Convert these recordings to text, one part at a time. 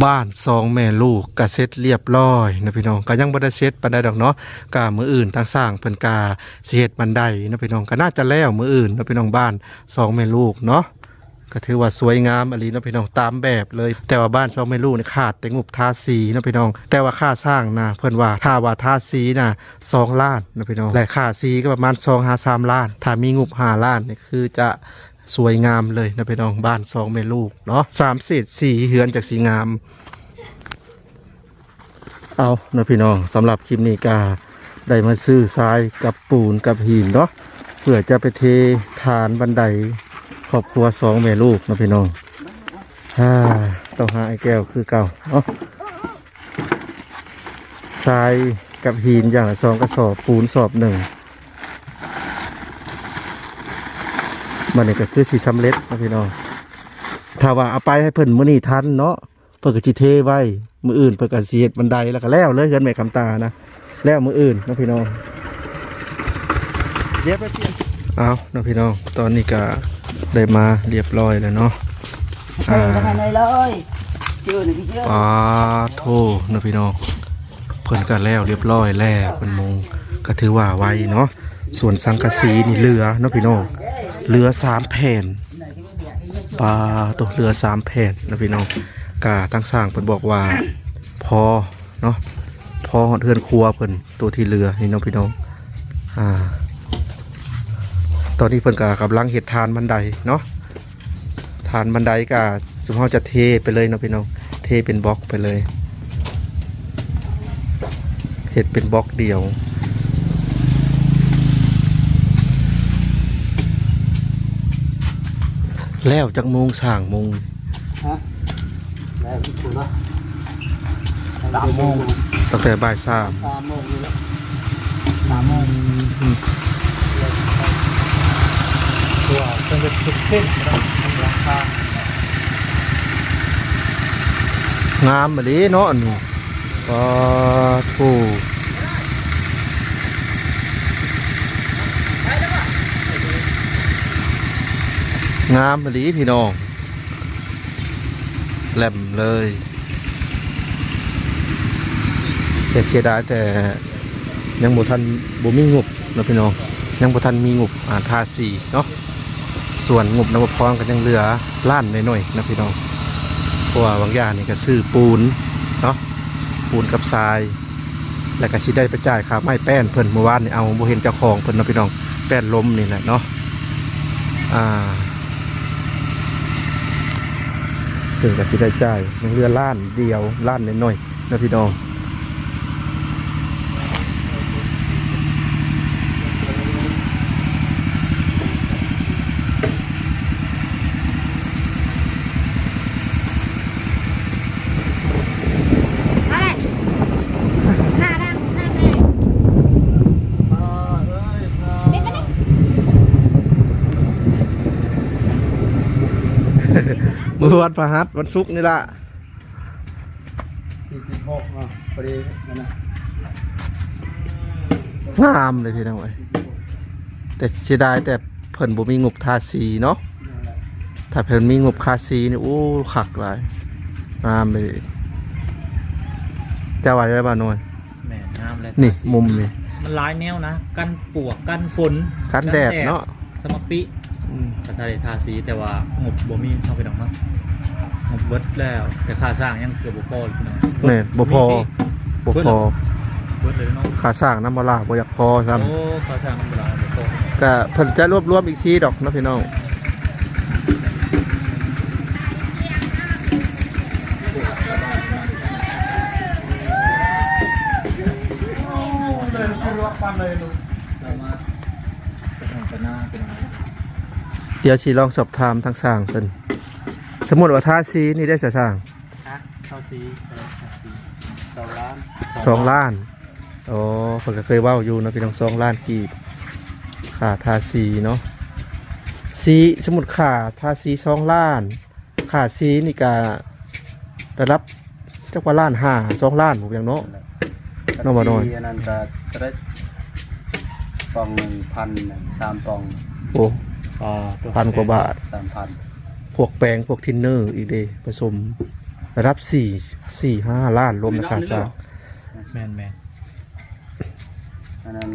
บ้านสองแม่ลูกก็เสร็จเรียบร้อยนะพี่น้องก็ยังบ่ได้เสร็จปานใดดอกเนาะก็มื้ออื่นทางสร้างเพิ่นก็สิเฮ็ดบันไดนะพี่น้องก็น่าจะแล้วมื้ออื่นนะพี่น้องบ้านสองแม่ลูกเนาะก็ถือว่าสวยงามอหลีนะพี่น้องตามแบบเลยแต่ว่าบ้านสองแม่ลูกนี่ขาดแต่งบทาสีนะพี่น้องแต่ว่าค่าสร้างนะเพิ่นว่าถ้าว่าทาสีนะ2 ล้านนะพี่น้องและค่าสีก็ประมาณ2-3 ล้านถ้ามีงบ5 ล้านนี่คือจะสวยงามเลยนะพี่น้องบ้านสองแม่ลูกเนาะ3เศษ4เฮือนจากสีงามเอานะพี่น้องสำหรับคลิปนี้ก็ได้มาซื้อทรายกับปูนกับหินเนาะเพื่อจะไปเทฐานบันไดครอบครัวสองแม่ลูกนะพี่น้องต้องหาไอ้แก้วคือเก่าเนาะทรายกับหินอย่างละ2 กระสอบปูนสอบ1มันนี่ก็คือสีสำเร็จนะพี่น้องถ้าว่าเอาไปให้เพิ่นมื้อนี้ทันเนาะเพิ่นก็สิเทไว้มื้ออื่นเพิ่นก็สิเฮ็ดบันไดแล้วก็แล้วเลยเฮือนแม่คำตานะแล้วมื้ออื่นนะพี่น้องเรียบร้อยเอานะพี่น้องตอนนี้ก็ได้มาเรียบร้อยแล้วเนาะปาโทนะพี่น้องเพิ่นก็แล้วเรียบร้อยแล้วเพิ่นมุงก็ถือว่าไวเนาะส่วนสังกะสีนี่เหลือเนาะพี่น้องเหลือ3 แผ่นปลาตัวเหลือ3 แผ่นนะพี่น้องกาตั้งสร้างเพิ่นบอกว่าพอเนาะพอเทือนครัวเพิ่นตัวที่เหลือนี่เนาะพี่น้องตอนนี้เพิ่นก็กำลังเฮ็ดฐานบันไดเนาะฐานบันไดก็สมมติจะเทไปเลยเนาะพี่น้องเทเป็นบล็อกไปเลยเฮ็ดเป็นบล็อกเดียวแล้วจากโมงสร้างโมงแล้วคุณวะ3 โมงตั้งแต่บ่าย3 3 โมงอยู่แล้ว3 โมงตัวเป็นจุดเส้นนะราคางามแบบนี้เนาะนี่ก็ถูกงามแบบนี้พี่น้องแหลมเลยแต่เสียดายแต่ยังบ่ทันบ่มีงบนะพี่น้องยังบ่ทันมีงบทาสีเนาะส่วนงบน้ำพรก็ยังเหลือล้านหน่อยๆนะพี่น้องเพราะว่าบางอย่างนี่ก็ซื้อปูนเนาะปูนกับทรายแล้วก็สิได้ไปจ่ายค่าไม้แป้นเพิ่นเมื่อวานนี่เอาบ่เห็นเจ้าของเพิ่นเนาะพี่น้องแป้นล้มนี่แหละเนาะถึงกับสิได้จ่ายยังเหลือล้านเดียวล้านหน่อยๆนะพี่น้องมือวันพฤหัสวันศุกร์นี่ละ46พอดีนั่นนะงามเลยพี่น้องแต่เสียดายแต่เพิ่นบ่มีงบทาสีเนาะถ้าเพิ่นมีงบทาสีนี่โอ้คักหลายงามเลยจะว่าได้บ่หน่อยแม่งามเลยนี่มุมนี่มันหลายแนวนะกันปวกกันฝนกันแดดเนาะสมปิกระทะทาสีแต่ว่างบบ่มีเข้าไปดอกเนาะงบเบิดแล้วแต่ค่าสร้างยังเกือบบ่พอพี่น้องแม่บ่พอเบิดเลยเนาะค่าสร้างน้ำบ่ล่ะบ่อยากพอซ้ำโอ้ค่าสร้างมันบ่ล่ะบ่พอก็เพิ่นจะรวบรวมอีกทีดอกเนาะพี่น้องเดี๋ยวสิลองสอบถามทางสร้างเพิ่นสมมุติว่าทาสีนี่ได้สร้างทาสี2 ล้าน2 ล้านอ๋อเพิ่นก็เคยเว้าอยู่นะพี่น้อง2 ล้านกีบค่าทาสีเนาะสีสมมุติค่าทาสี2 ล้านค่าสีนี่ก็ระดับจักว่า1.5 2 ล้านผมอย่างเนาะน้องบ่น้อยอันนั้นก็ได้ปอง1,000 3 ปองโอ้1,000 กว่าบาท 3,000พวกแปลงพวกทินเนอร์อีกเด้ผสม ระดับ4-5 ล้านรวมราคาสร้าง แม่น อันนั้น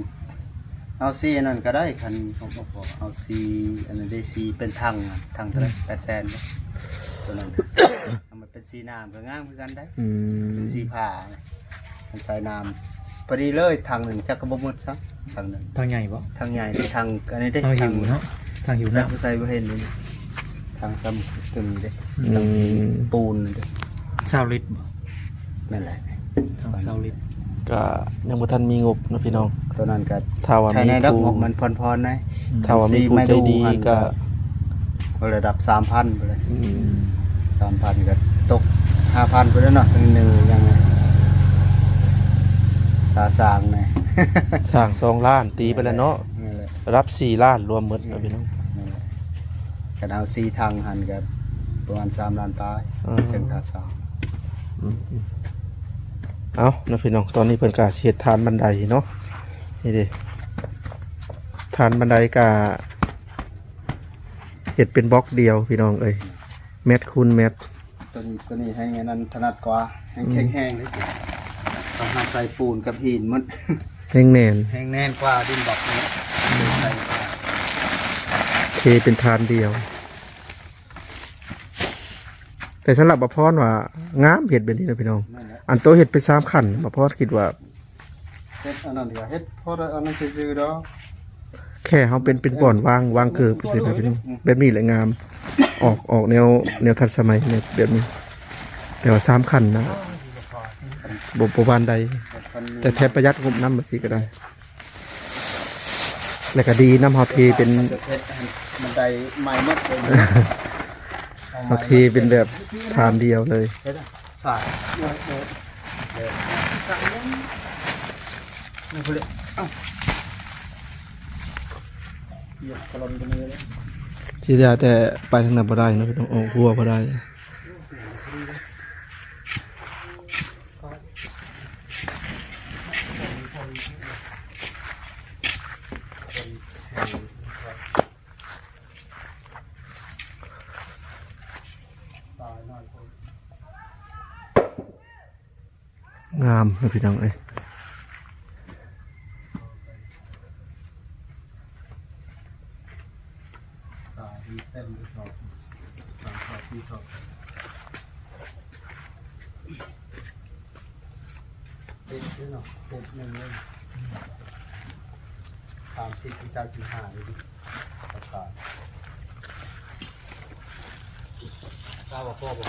เอาซีอันนั้นก็ได้คันผมบอกเอาซีอันนั้นได้ซีเป็นทางอะทางเท่าไหร่800,000เนาะตัวนั้น เอามันเป็นซีน้ำก็งามคือกันได้ อืม เป็นซีผ้าเนี่ยมันใส่น้ำพอดีเลยทางหนึ่งจักกระบอกมืดซะทางหนึ่ง ทางใหญ่บ่ ทางใหญ่ในทางอันนี้ได้ ทางหิวเนาะทางหิว นัก น้ำ ใส่บ่เห็นนี่ทางซ้ำตึงเด้ อื ทาง ม ปูนเด้ ชาวลิตรบ่ นั่นแหละ ทางชาวลิตร ก็ยังบ่ทันมีงบนะพี่น้อง ตัวนั้นก็ ถ้าว่า ภาย มี ในดอก ผู้ งบมันพรๆนะ ถ้าว่ามีผู้ใจดีก็ ระดับ 3,000ไปเลย อืม 3,000ก็ตก 5,000ไปแล้วเนาะหนึ่งยังไงตาสร้างแน่ สร้าง2 ล้านตีไปแล้วเนาะ นั่นแหละ รับ4 ล้านรวมหมดนะพี่น้อง นั่นแหละกันเอา4ทางหันก็ประมาณ3ล้านปลาย อ่า ถึงตาสร้าง อืมเอานะพี่น้องตอนนี้เพิ่นก็สิเฮ็ดทานบันไดเนาะนี่เด้ทานบันไดก็เฮ็ดเป็นบล็อกเดียวพี่น้องเอ้ยเม็ดคูณเม็ด ตัวนี้ให้ไงนั้นถนัดกว่าให้แห้งๆเลยต้องหาใส่ปูนกับหินมัน แห้งแน่น แห้งแน่นกว่าดินบอกนี้ใส่ เทเป็นทานเดียว แต่สำหรับบ่พรว่างามเฮ็ดแบบนี้นะพี่น้อง นั่นแหละ อันโตเฮ็ดไป3ขั้นบ่พรคิดว่า เฮ็ดอันนั้นดีกว่าเฮ็ดพอได้อันนั้นซื่อๆดอก แค่เฮาเป็นบ่อนวางเกิบไปซื่อนะพี่น้องแบบนี้แหละงามออกแนวทันสมัยเนี่ยแบบนี้ แต่ว่า3ขั้นนะบ่ปานใด แต่แทบประหยัดงบน้ำมาสิก็ได้ แล้วก็ดีน้ำเฮาเทเป็น มันได้ใหม่หมดเลย เฮาเทเป็นแบบทานเดียวเลย เฮ็ดอะสายสายนี่พุ่นเลยเอ้าเหยียบกระลอนกันเลย สิได้แต่ไปทางนั้นบ่ได้เนาะพี่น้องออกหัวบ่ได้งามนะพี่น้องเอ้ย เต็มเลยครับที่ชอบติดด้วยเนาะติดหนึ่งเลย30ที่35เลยดิประกาศ ทราบว่าพ่อบ่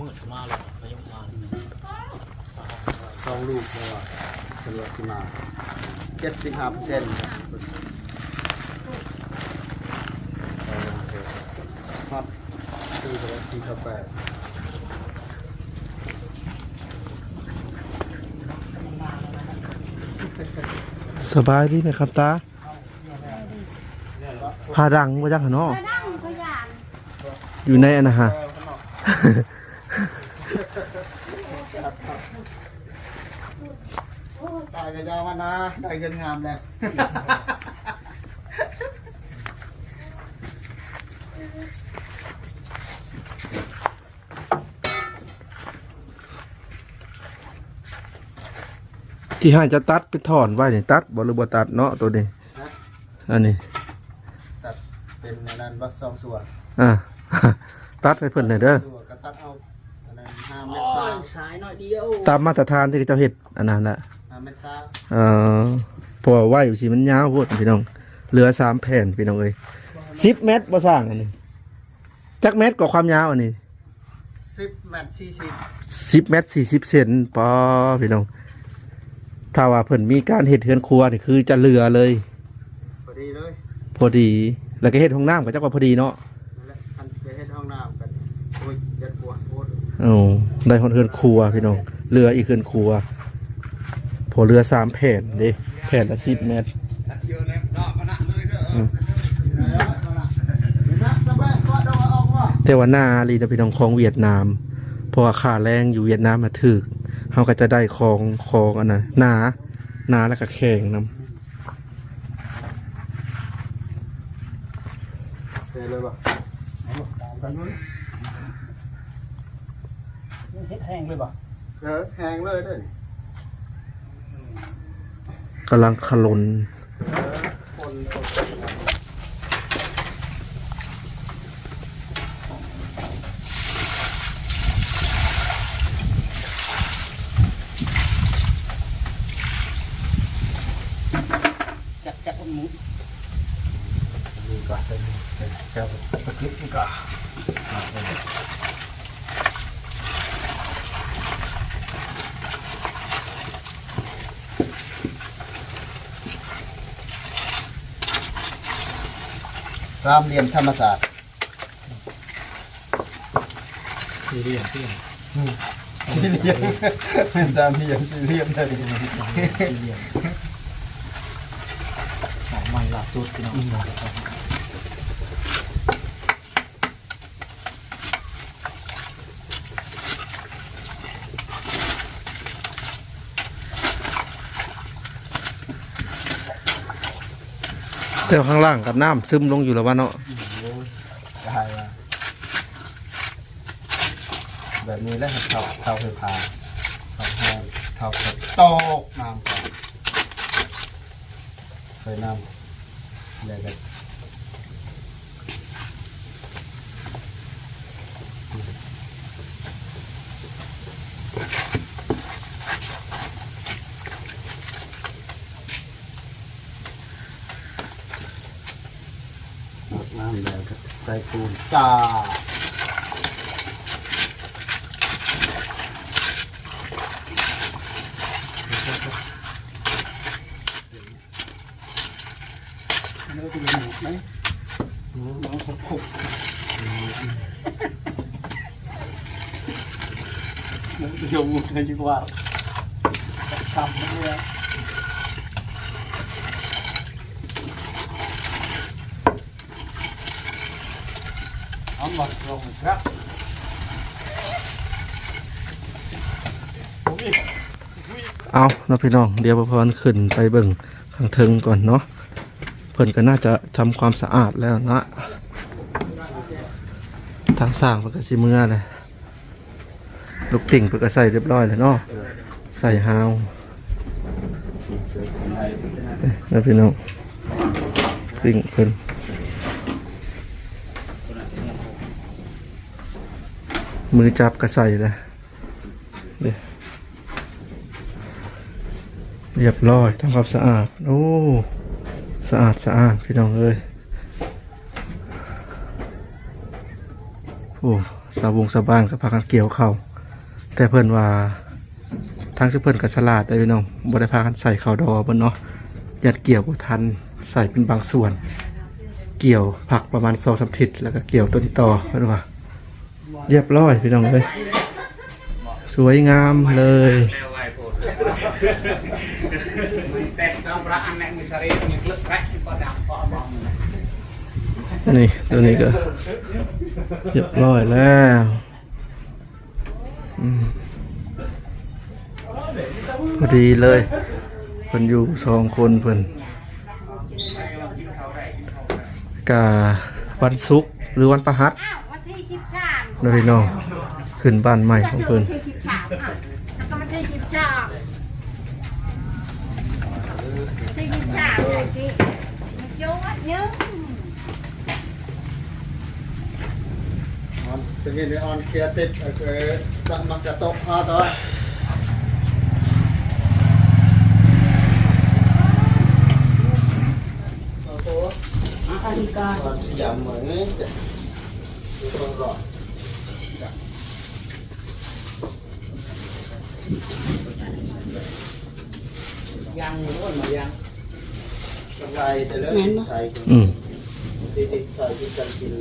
มืดมาเลยพายุมา สองลูกเลยว่ะเฉลี่ยขึ้นมา75%ครับตีไปแล้วตีเข้าไป สบายดีไหมครับตาพาดังมาจากข้างนอก มานั่งขยัน อยู่ในอันนะฮะ ตายก็ยาวมานะได้เงินงามแล้ว ที่ให้จะตัดไปถอนไว้นี่ตัดบ่หรือบ่ตัดเนาะตัวนี้อันนี้ ตัดเป็นอันนั้นวักสองส่วน อ่า ตัดให้เพิ่นหน่อยเด้อ ส่วนก็ตัดเอาอันนั้น5 เม โอ้ ตร ยสายหน่อยเดียว ตามมาตรฐานที่เจ้าเฮ็ดอันนั้นแหละ 5 เมตรซา เพราะว่าไว้อยู่สิมันยาวโพดพี่น้องเหลือ3แผ่นพี่น้องเอ้ย10 เมตรบ่สร้างอันนี้จักเมตรกว่าความยาวอันนี้ 10 เมตร 10 เมตร 40 เซนปอพี่น้องถ้าว่าเพิ่นมีการเฮ็ดเฮือนครัวนี่คือจะเหลือเลย พอดีเลย พอดี แล้วก็เฮ็ดห้องน้ำก็จักว่าพอดีเนาะ นั่นแหละอันไปเฮ็ดห้องน้ำกันโอ้ยยัดปวดโคตร ได้เฮือนครัวพี่น้องเหลืออีกเฮือนครัวพอเหลือ3แผ่นเด้แผ่นละ10 เมตร แต่ว่าหน้าลีนะพี่น้องของเวียดนามเพราะว่าค่าแรงอยู่เวียดนามมาถึกเขาก็จะได้ของอันนั้นหนา หนาแล้วก็แข็งนํ เลยบ่ เฮ็ดแห้งเลยบ่ แห้งเลยเด้อก ำลังขลน คน จักหมู นี่ก็เป็นแก้วตะกี้นี่ก็สามเหลี่ยมธรรมศาสตร์ สี่เหลี่ยมสี่เหลี่ยม สี่เหลี่ยมเป็นสามเหลี่ยมสี่เหลี่ยมได้ดี สี่เหลี่ยมของใหม่ล่าสุดพี่น้องแต่ข้างล่างกับน้ำซึมลงอยู่แล้วว่าเนาะ ได้ว่าแบบนี้แล้วเท่าไฟฟ้าเท่าแห้งเท่าตกน้ำก่อนเคยน้ำเดี๋ยวกันน้ำแล้วก็ใส่ปูนจ้าเนื้อตัวหมูไหมน้องขบเนื้อตัวหมูเลยดีกว่าทำเลยเอาหมดลงครับ เอาเนาะพี่น้องเดี๋ยวพรขึ้นไปเบิ่งข้างเทิงก่อนเนาะเพิ่นก็น่าจะทำความสะอาดแล้วนะทางสร้างเพิ่นก็สิเมื่อเลยลูกติ่งเพิ่นก็ใส่เรียบร้อยแล้วเนาะใส่ฮาวแล้วพี่น้องติ่งเพิ่นมือจับก็ใส่เลยเรียบร้อยทำความสะอาดโอ้สะอาดพี่น้องเอ้ยโอ้สาวงสาวบ้านก็พากันเกี่ยวเข้าแต่เพิ่นว่าทางชื่อเพิ่นก็ฉลาดได้พี่น้องบ่ได้พากันใส่ข้าวดอเพิ่นเนาะยัดเกี่ยวบ่ทันใส่เป็นบางส่วน เกี่ยวผักประมาณ2-3 ทิศแล้วก็เกี่ยวต้นต่อเพิ่นว่าเรียบร้อยพี่น้องเอ้ยสวยงามเลยนี่ตัวนี้ก็เรียบร้อยแล้วพอดีเลยเพิ่นอยู่2 คนเพิ่นกะวันศุกร์หรือวันพฤหัส อ้าววันที่13 นะพี่น้องขึ้นบ้านใหม่ของเพิ่น วันที่13ค่ะแล้วก็วันที่13ที่13เลยสิมันโยนเยอะ จะมีในออนเคลียร์ติดจะมันจะตกพอตัวตอนสยามเหมือนนี้ตรงรอยังม้วนมายังใส่แต่เลยใส่ติดใส่ที่กันกิน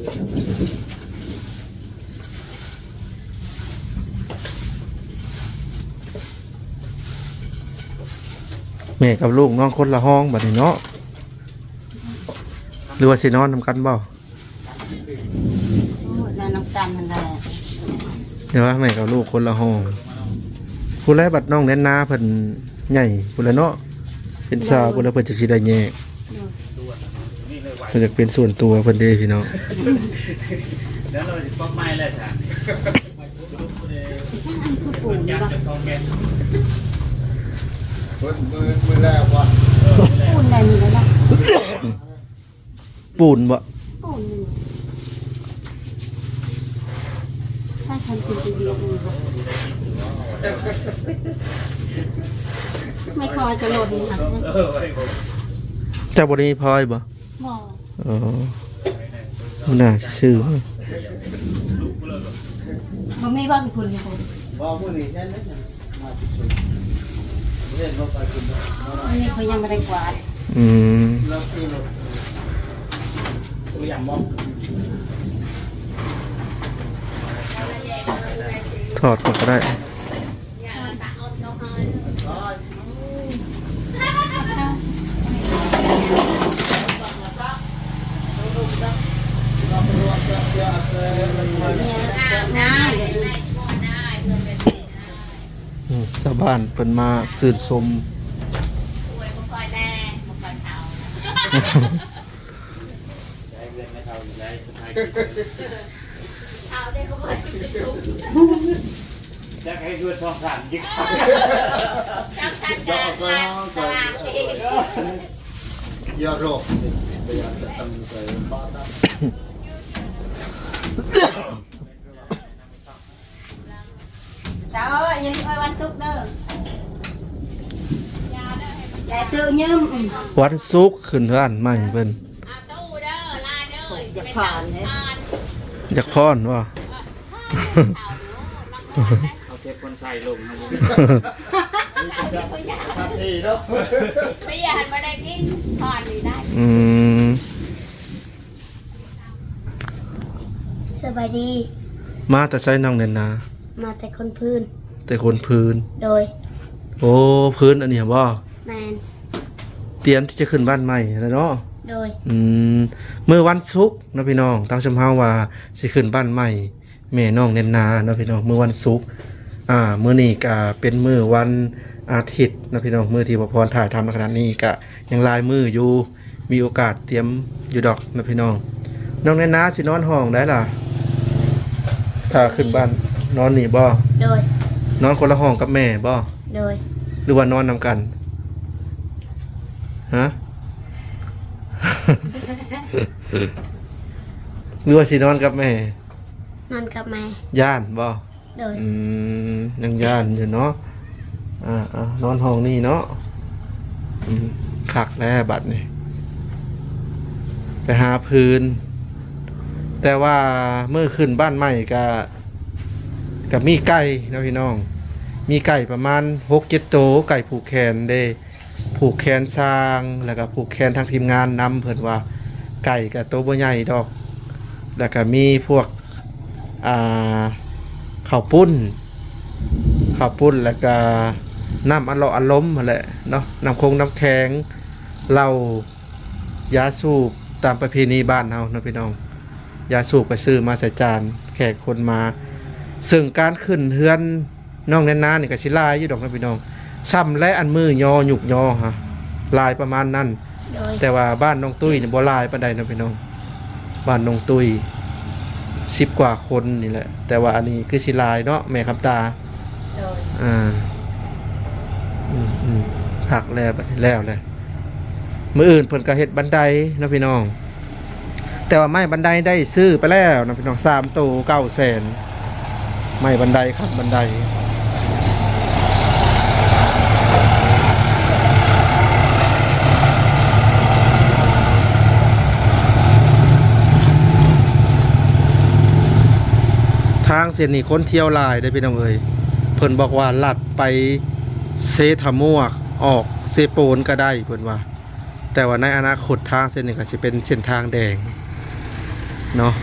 แม่กับลูกน้องคนละห้องบัดนี้เนาะหรือว่าสินอนนำกันบ่ นอนน้ำตาลนั่นแหละ เดี๋ยวว่าแม่กับลูกคนละห้องผู้แรกบัดน้องแน่นนาเพิ่นใหญ่ผู้ละเนาะ เป็นสาวเพิ่นแล้วเพิ่นจะสิได้แยกเพิ่นจะเป็นส่วนตัวเพิ่นเด้พี่น้อง แล้วเราจะป๊อกไม้แล้วจ้ะ ช่างอันคือปูน ยัก บ่ ษ์จะซองแกน มือแรกว่า ปูนได้นี่แล้วล่ะ ปูนบ่ ปูนนี่ถ้าฉันกินเดียวเลยบ่ไม่คอยจะโหลดนี่ค่ะ ไว้ผม เจ้าบ่ได้มีพลอยบ่ บ่ อ๋อมันน่าชื่อ บ่มีบ้านคุณนี่คุณ บอกมือนี่แค่นั้นนะมาที่สุดเล่นรถไปคุณ อันนี้เขายังไม่ได้กวาด อืม เราที่รถ ตัวอย่างมอง ถอดก็ได้ ง่าย ชาวบ้านเพิ่นมาสื่นสม จะให้ดูทองสามยิ่ง ยอดโรคเดี๋ยวจะทำไปบ้านได้ cháu ơi nhìn ơi ban xúc đó để tự nhiên วันศุกร์ขึ้นเฮือนใหม่เพิ่น giật phòn thế อยากพรว่า เอาเทปคนใส่ลงนะ ทันทีเนาะ bây giờ hành vào đây cái phòn gì đây อืม สบายดี มาแต่ใช้น้องเน่นนา มาแต่คนพื้น แต่คนพื้น โดย โอ้พื้นอันนี้บ่ แมน เตรียมที่จะขึ้นบ้านใหม่แล้วเนาะ โดย เมื่อวันศุกร์เนาะพี่น้องตั้งชมเฮาว่าสิขึ้นบ้านใหม่แม่น้องเน่นนาเนาะพี่น้องเมื่อวันศุกร์มื้อนี้ก็เป็นมื้อวันอาทิตย์เนาะพี่น้องมื้อที่บ่พรถ่ายทำในขณะนี้ก็ยังลายมื้ออยู่มีโอกาสเตรียมอยู่ดอกเนาะพี่น้องน้องเน่นนาสินอนห้องได้ล่ะถ้าขึ้นบ้านนอนนี่บ่ โดย นอนคนละห้องกับแม่บ่ โดย หรือว่านอนนำกันฮะ หรือว่าสินอนกับแม่ นอนกับแม่ ย่านบ่ โดย ยังย่านอยู่เนาะนอนห้องนี่เนาะคักแล้วบัดนี่ไปหาพื้น แต่ว่าเมื่อขึ้นบ้านใหม่กับมีไก่เนาะพี่น้อง มีไก่ประมาณ6-7 โตวไก่ผูกแขนเด้ผูกแขนสร้างแล้วก็ผูกแขนทางทีมงานนำเพิ่นว่า ไก่กับโตวบ่ใหญ่ดอก แล้วก็มีพวกข้าวปุ้นแล้วก็น้ำอารมณ์นั่นแหละเนาะน้ำคงน้ำแข็งเหล้ายาสูบตามประเพณีบ้านเฮาเนาะพี่น้องยาสูบก็ซื้อมาใส่จานแขกคนมา ซึ่งการขึ้นเฮือนน้องแน่นนานี่ก็สิลายอยู่ดอกนะพี่น้องซ้ำและอันมือยอหยุกยอฮะลายประมาณนั้น โดย แต่ว่าบ้านน้องตุ้ยนี่บ่ลายปานใดนะพี่น้องบ้านน้องตุ้ย10 กว่าคนนี่แหละ แต่ว่าอันนี้คือสิลายเนาะแม่คำตา โดย ผักแล้วบัดนี้แล้วเลยมื้ออื่นเพิ่นก็เฮ็ดบันไดเนาะพี่น้อง แต่ว่าไม้บันไดได้ซื้อไปแล้วนะพี่น้อง3 โต 900,000ไม้บันไดครับบันไดทางเส้นนี้คนเที่ยวหลายได้อพี่น้องเอ้ยเพิ่นบอกว่าลัดไปเซทามัวออกเซโปนก็ได้เพิ่นว่า แต่ว่าในอนาคตทางเส้นนี้ก็สิเป็นเส้นทางแดงเนาะ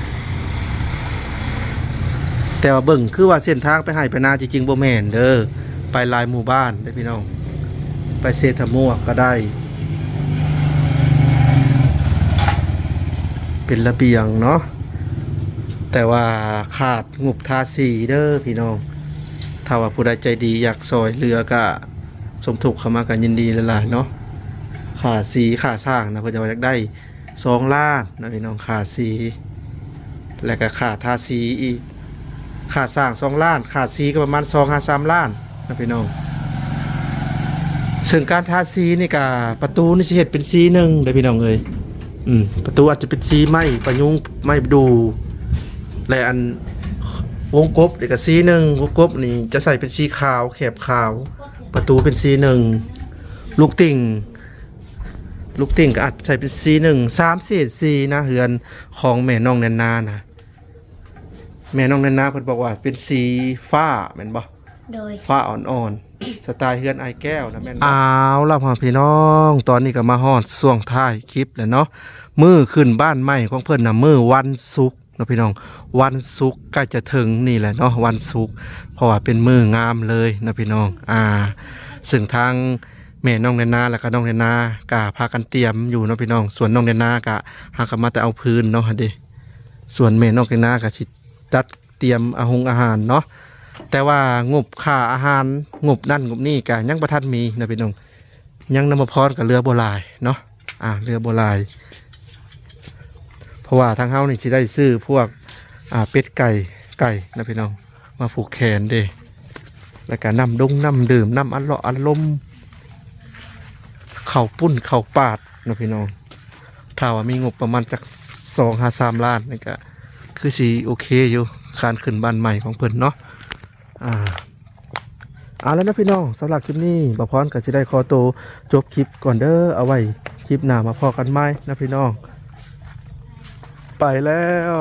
แต่ว่าเบิ่งคือว่าเส้นทางไปให้ไปนาจริงๆบ่แม่นเด้อไปหลายหมู่บ้านได้อพี่น้องไปเซทามัวก็ได้ เป็นระเบียงเนาะแต่ว่าขาดงบทาสีเด้อพี่น้องถ้าว่าผู้ใดใจดีอยากซอยเรือก็สมทบเข้ามากันยินดีหลายๆเนาะ ขาสีขาสร้างนะเพื่อจะอยากได้2 ล้านนะพี่น้องขาสีและก็ขาทาสีอีกขาสร้าง2 ล้านขาสีก็ประมาณ2-3 ล้านนะพี่น้องซึ่งการทาสีนี่ก็ประตูนี่สิเฮ็ดเป็นสีหนึ่งเด้อพี่น้องเอ้ยประตูอาจจะเป็นสีไม้ประยุงไม้ดูและอันวงกบนี่ก็สีหนึ่งวงกบนี่จะใส่เป็นสีขาวแคบขาวประตูเป็นสีหนึ่งลูกติ่งก็อาจใส่เป็นสีหนึ่ง3 เศษสีนะเฮือนของแม่น้องแนนนานะแม่น้องแนนนาเพิ่นบอกว่าเป็นสีฟ้าแม่นบ่ โดย ฟ้าอ่อนๆสไตล์เฮือนไอแก้วนะแม่นอ้าวล่ะพ่อพี่น้องตอนนี้ก็มาฮอดช่วงท้ายคลิปแล้วเนาะมื้อขึ้นบ้านใหม่ของเพิ่นน่ะมื้อวันศุกร์เนาะพี่น้องวันศุกร์ใกล้จะถึงนี่แหละเนาะวันศุกร์เพราะว่าเป็นมื้องามเลยนะพี่น้องซึ่งทางแม่น้องแนนาแล้วก็น้องแนนาก็พากันเตรียมอยู่เนาะพี่น้องส่วนน้องแนนาก็หากันมาแต่เอาพื้นเนาะหั่นเด้ส่วนแม่น้องแนนาก็สิจัดเตรียมอาหารเนาะแต่ว่างบค่าอาหารงบนั่นงบนี่ก็ยังบ่ทันมีนะพี่น้องยังนำมาพรกับเรือโบราณเนาะเรือโบราณเพราะว่าทางเฮานี่สิได้ซื้อพวกเป็ดไก่นะพี่น้องมาผูกแขนเด้แล้วก็น้ำดื่มน้ำอัดลมข้าวปุ้นข้าวปาดนะพี่น้องถ้าว่ามีงบประมาณจาก2-3 ล้านนี่ก็คือสิโอเคอยู่การขึ้นบ้านใหม่ของเพิ่นเนาะแล้วนะพี่น้องสำหรับคลิปนี้บ่พรก็สิได้ขอตัวจบคลิปก่อนเด้อเอาไว้คลิปหน้ามาพอกันใหม่นะพี่น้องไปแล้ว